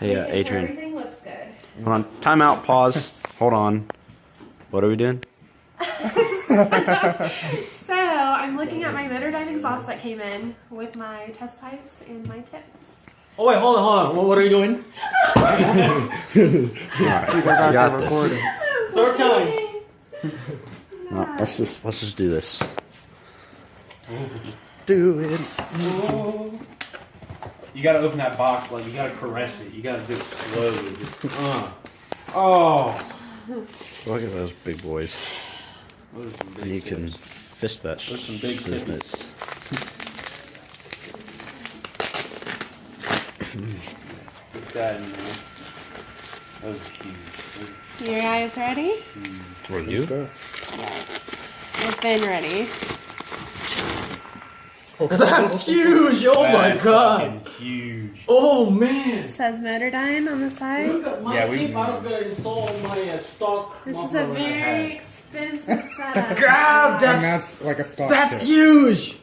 Hey, Adrian. Everything looks good. Hold on. Time out. Pause. Hold on. What are we doing? So I'm looking at my Motordyne exhaust that came in with my test pipes and my tips. Oh wait, hold on. What are you doing? You got this. Start time. No, let's just do this. Do it. You gotta open that box, like you gotta caress it. You gotta do it slowly. Just, Oh. Look at those big boys. Those are some big And you tips. can fist that Those are some big business. Put that in there. Those are huge. You guys ready? Were you? Yes. I've been ready. That's huge! Oh my That's god! fucking huge. Oh man! It says Motordyne on the side. Look at my Jeep. I was gonna install my stock. This is a very expensive setup. God, And that's like a stock that's chip. huge!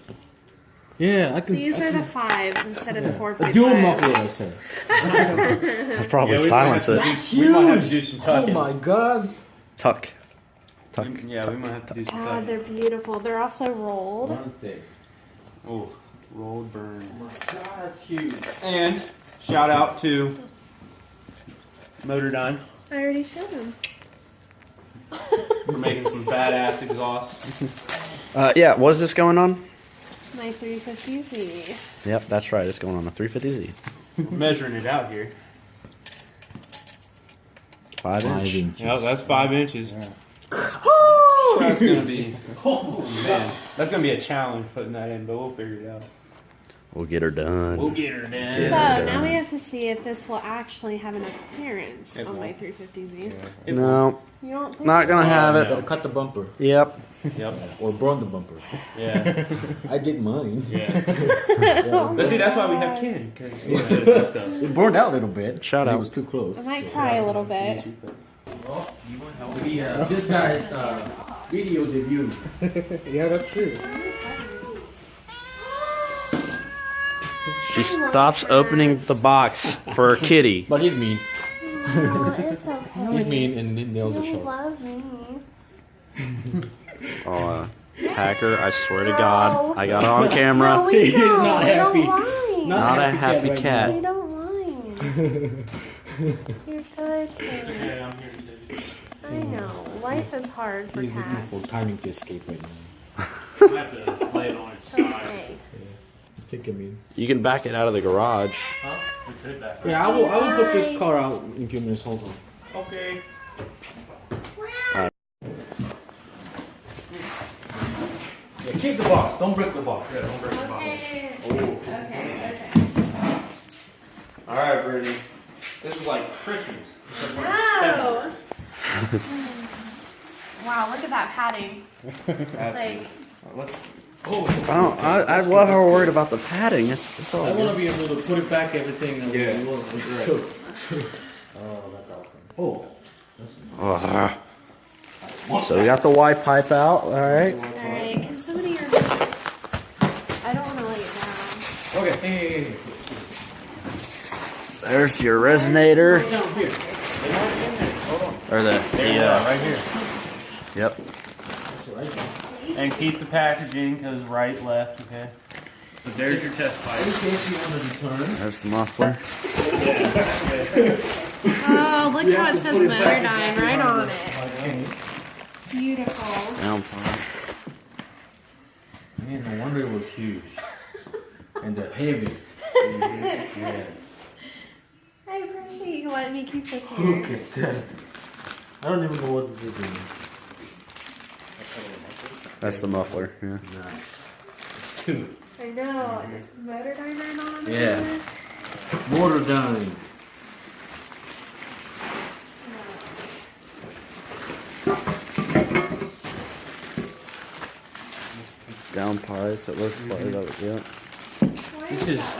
Yeah, I can. These are the 5s instead of the 4.5. A dual muffler, I said. I'll probably we might have silence to it. That's We might have to huge! do some Oh tucking. my god! Tuck. Tuck. Yeah, we might have to do some God, tucking. they're beautiful. They're also rolled. Oh, rolled burn. Oh my god, that's huge. And shout out to Motordyne I already showed them. for making some badass exhausts. Yeah, what is this going on? My 350Z. Yep, that's right. It's going on a 350Z. We're measuring it out here. 5 inch. Yep, that's 5 inches. Woo! That's gonna be. Oh man, that's gonna be a challenge putting that in, but we'll figure it out. We'll get her done. We'll get her done. Yeah. So now we have to see if this will actually have enough clearance It on my won't. 350Z. No, You don't think not gonna have Gotta it. cut the bumper. Yep. Yep. Or burn the bumper. Yeah. I did mine. Yeah. Oh But see, my that's why we have gosh. Ken. 'Cause he knows this stuff. It burned out a little bit. Shout It out. was too close. I might cry a little bit. This guy's video debut. Yeah, that's true. She stops opening the box for her kitty. But he's mean. No, it's okay. He's mean and nails the You show. love me. Oh, Hacker, I swear to God, I got it on camera. No, we don't. not We happy. don't mind. Not a happy We cat. don't mind. You're good, kid. Yeah, I'm here to I know. Life is hard for He's looking for cats. timing to escape right now. I have to lay it on its It's side. okay. Just take him in. You can back it out of the garage. Huh? We could back Yeah, I will put this car out in a few minutes. Hold on. Okay. Yeah, keep the box. Don't break the box. Yeah, don't break the bottle. Okay. Oh. Okay. All right, Brittany. This is like Christmas. No. Wow, look at that padding. Like, Let's. I love how we're worried about the padding. It's all I good. want to be able to put it back everything. And Yeah. we want. Oh, that's awesome. Oh. So we got the Y pipe out. All right. alright, can somebody I don't want to lay it down. Okay. Hey. There's your resonator, Down here. or the right here. Yep. That's right. And keep the packaging, because right, left, okay? So there's your test In pipe. case you want to return. There's the muffler. Oh, look how it says put it back Motordyne exactly right how on it it. is. Beautiful. Down. Man, no wonder it was huge. And the heavy. Yeah. I appreciate you letting me keep this Look here. at that. I don't even know what this is anymore. That's the muffler. Yeah. Nice. It's two. I know. Is Motordyne right on it? Yeah. Motor down. Down pipes. It looks like that. Yeah.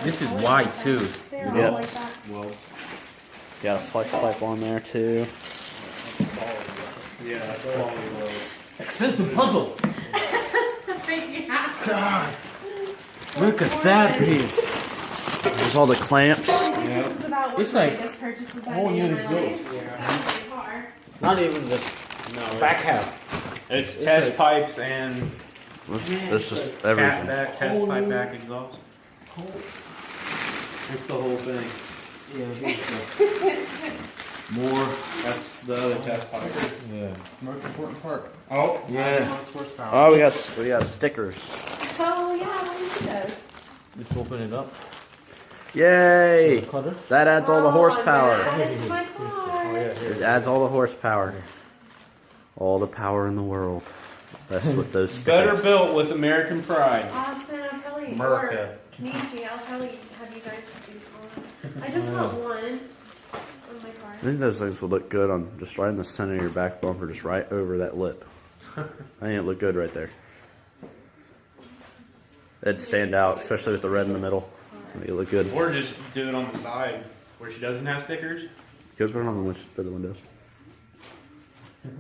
This is wide too. They're Yep. all like that. Well, Got a flex pipe on there too. yeah, that's quality low. Expensive puzzle. Yeah. God. Look at that piece. There's all the clamps. like Yeah. this is about one It's of the like biggest purchases I whole made in new my exhaust. life. Yeah. It's a car. Not even the No, back half. it's It's test like- pipes and This is cat everything. back, test Whole pipe new- back exhaust. That's the whole thing. Yeah, more. That's the other test pipe. Yeah. Most important part. Oh, Yeah. Oh, we got stickers. Oh yeah, let me see those. Let's open it up. Yay! Cutter. That adds all the Oh, horsepower. I'm gonna add it to my car. Oh yeah. It adds all the horsepower. All the power in the world. That's what those better stickers. built with American pride. Austin, I'll probably America. or Kenichi, I'll probably have you guys put these on. I just want one on my car. I think those things would look good on just right in the center of your back bumper, just right over that lip. I think it'd look good right there. It'd stand out, especially with the red in the middle. I think it'd look good. Or just do it on the side where she doesn't have stickers. Could put it on the window.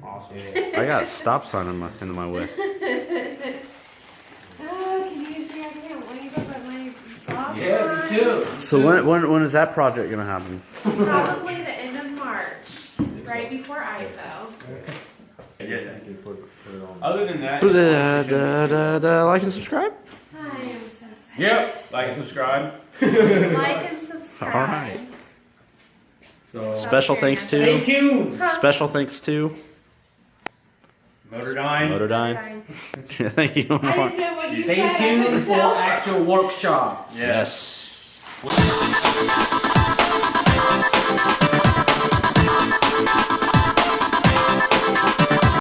Awesome. I got a stop sign in my way. Oh, Kenichi, I can't wait to put my sauce Yeah, on. me too. So when is that project gonna happen? Probably the end of March, right before Idaho. Yeah. Put it on. Other than that, Like and subscribe. I am so excited. yep. Like and subscribe. Like and subscribe. All right. So Special thanks stay to tuned. special thanks to Motordyne. Motordyne. Thank you, I Mark. didn't know what you Stay said. I tuned didn't for know. actual workshop. Yes. Yes.